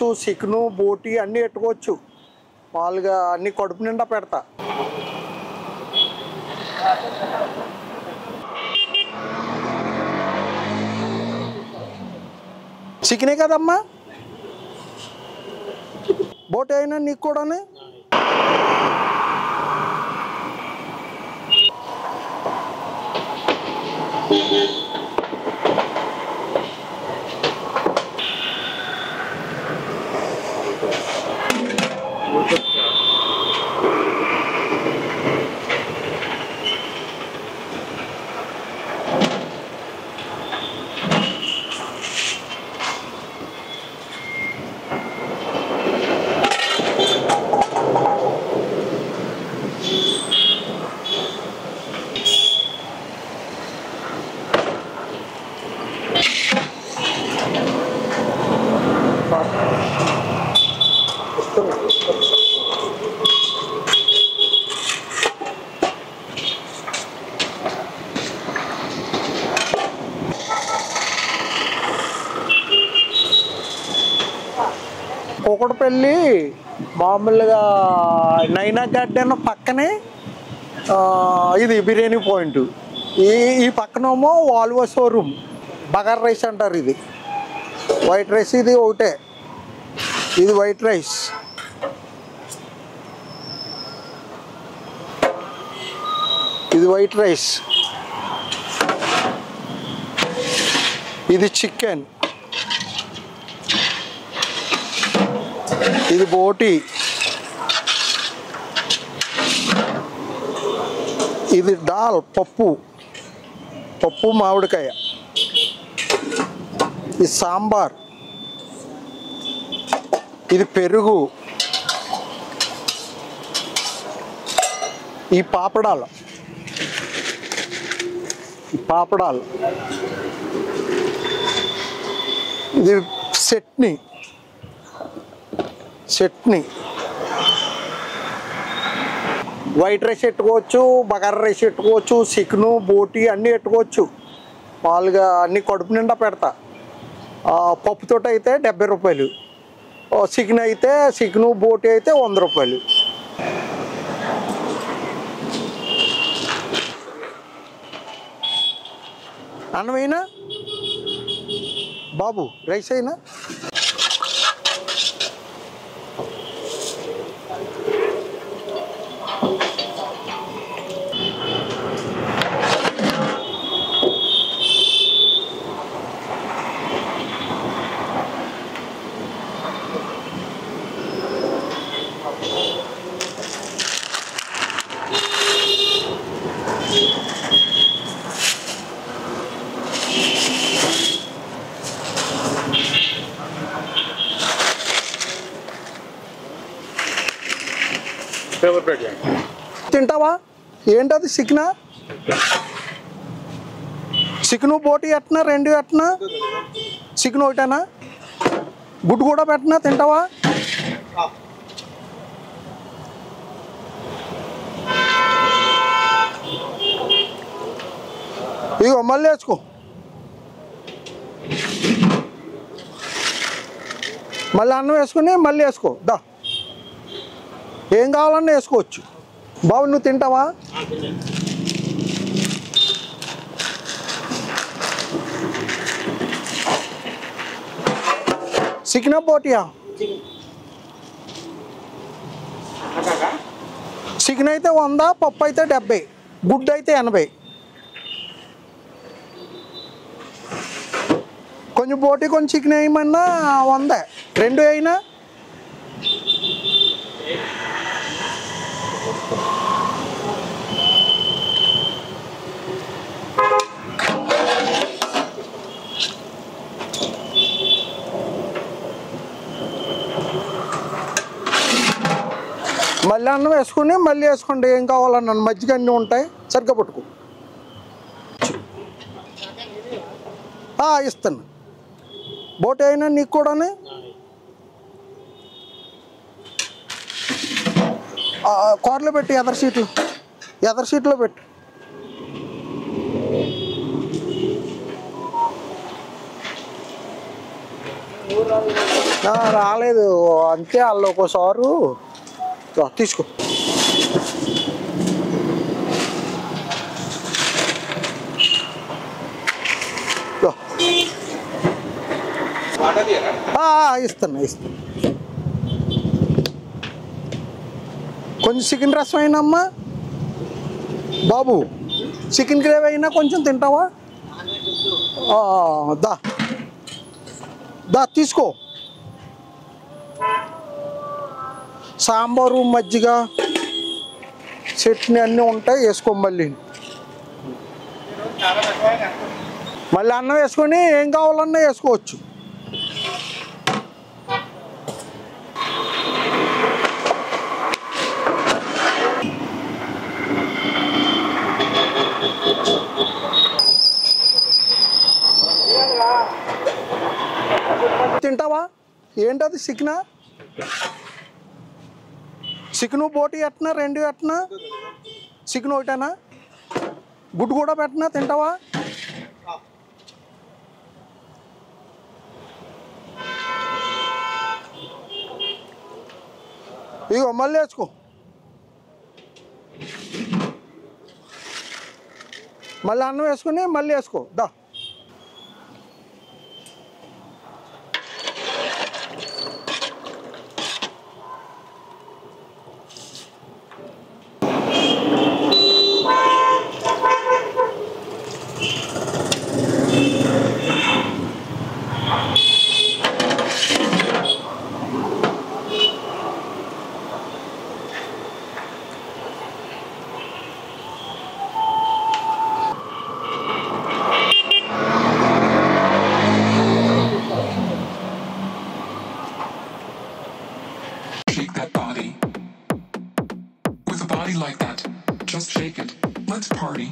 Chicken బోటి అన్నీ పెట్టుకోవచ్చు. మామూలుగా అన్ని కడుపు నిండా పెడతా. చికెనే కదమ్మా, బోటి అయినా నీకు కూడానే. కూకట్పల్లి మామూలుగా నైనా గార్డెన్ పక్కనే ఇది బిర్యానీ పాయింట్. ఈ పక్కనేమో వాల్వో షోరూమ్ బగార్ రైస్ అంటారు. ఇది వైట్ రైస్, ఇది ఒకటే. ఇది వైట్ రైస్, ఇది వైట్ రైస్, ఇది చికెన్, ఇది బోటి, ఇది దాల్ పప్పు మామిడికాయ, ఇది సాంబార్, ఇది పెరుగు, ఈ పాపడాలు, ఇది చట్నీ, వైట్ రైస్ పెట్టుకోవచ్చు, బగారా రైస్ పెట్టుకోవచ్చు, చికెను బోటి అన్నీ పెట్టుకోవచ్చు. మామూలుగా అన్ని కడుపు నిండా పెడతా. పప్పుతో అయితే 70 రూపాయలు, చికెను బోటి అయితే 100 రూపాయలు. అన్నమైనా బాబు, రైస్ అయినా. తింటావా? ఏంటది? చికెను బోటి ఎట్నా? రెండు ఎట్నా? చికెన్ ఒకటేనా? గుడ్డు కూడా పెట్టినా తింటావా? ఇగో మళ్ళీ వేసుకో, మళ్ళీ అన్నం వేసుకుని మళ్ళీ వేసుకో. దా, ఏం కావాలన్నా వేసుకోవచ్చు. బాబు నువ్వు తింటావా? చికెన్ బోటియా? చికెన్ అయితే 100, పప్పు అయితే 70, గుడ్డు అయితే 80. కొంచెం బోటి కొంచెం చికెన్ వేయమన్నా 100, రెండు అయినా. మళ్ళీ అన్నం వేసుకుని మళ్ళీ వేసుకోండి. ఏం కావాలన్నాను, మజ్జిగ అన్నీ ఉంటాయి. సరిగ్గా పట్టుకో. ఇస్తాను. బోటి అయినా నీకు కూడానే. కార్లో పెట్టి ఎదర్ సీట్లో పెట్టు. Murah. రాలేదు అంతే వాళ్ళు ఒక్కోసారు తీసుకో. ఇస్తాను. కొంచెం చికెన్ రసం అయినమ్మా బాబు, చికెన్ గ్రేవీ అయినా కొంచెం తింటావా? దా దా తీసుకో. సాంబారు మజ్జిగ చట్నీ అన్నీ ఉంటాయి, వేసుకో. మళ్ళీ అన్నం వేసుకొని ఏం కావాలన్నా వేసుకోవచ్చు. తింటావా? ఏంటది చికెనా? చికెను బోటి ఎట్నా? రెండు ఎట్నా? చికెన్ ఒకటేనా? గుడ్డు కూడా పెట్టనా? తింటావా? ఇగో మళ్ళీ వేసుకో. మళ్ళీ అన్నం వేసుకుని మళ్ళీ వేసుకో. దా Like that, just shake it. Let's party.